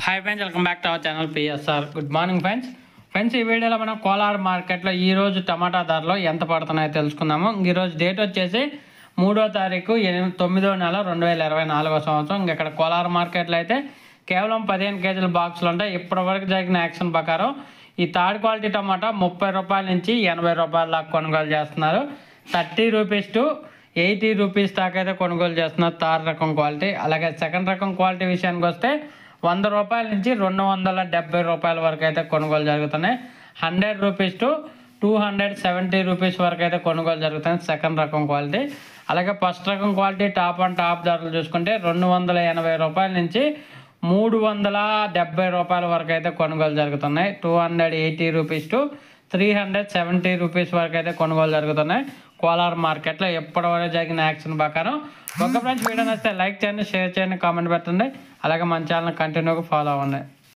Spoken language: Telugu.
Hi friends, welcome back to our channel PSR. Good morning friends. ఈ వీడియోలో మనం కోలార్ మార్కెట్లో ఈరోజు టమాటా ధరలు ఎంత పడుతున్నాయో తెలుసుకుందాము. ఈరోజు డేట్ వచ్చేసి 3వ తారీఖు 9వ నెల 2024 సంవత్సరం. ఇక్కడ కోలార్ మార్కెట్లో అయితే కేవలం 15 కేజీల బాక్సులు ఉంటాయి. ఇప్పటివరకు జరిగిన యాక్షన్ ప్రకారం ఈ థర్డ్ క్వాలిటీ టమాటా 30 రూపాయల నుంచి 80 రూపాయల దాకా కొనుగోలు చేస్తున్నారు. 30 రూపీస్ టు 80 రూపీస్ దాకా అయితే కొనుగోలు చేస్తున్నారు థర్డ్ రకం క్వాలిటీ. అలాగే సెకండ్ రకం క్వాలిటీ విషయానికి వస్తే 100 రూపాయల నుంచి 270 రూపాయల వరకు అయితే కొనుగోలు జరుగుతున్నాయి. 100 రూపీస్ టు 270 రూపీస్ వరకు అయితే కొనుగోలు జరుగుతుంది సెకండ్ రకం క్వాలిటీ. అలాగే ఫస్ట్ రకం క్వాలిటీ టాప్ అండ్ టాప్ ధరలు చూసుకుంటే 280 రూపాయల నుంచి 370 రూపాయల వరకు అయితే కొనుగోలు జరుగుతున్నాయి. 280 రూపీస్ టు 370 రూపీస్ వరకు అయితే కొనుగోలు జరుగుతున్నాయి కోలార్ మార్కెట్లో ఎప్పటివరకు జరిగిన యాక్షన్ ప్రకారం. ఒక ఫ్రెండ్స్ వీడియో నచ్చితే లైక్ చేయండి, షేర్ చేయండి, కామెంట్ పెట్టండి. అలాగే మన ఛానల్ కంటిన్యూగా ఫాలో అవ్వండి.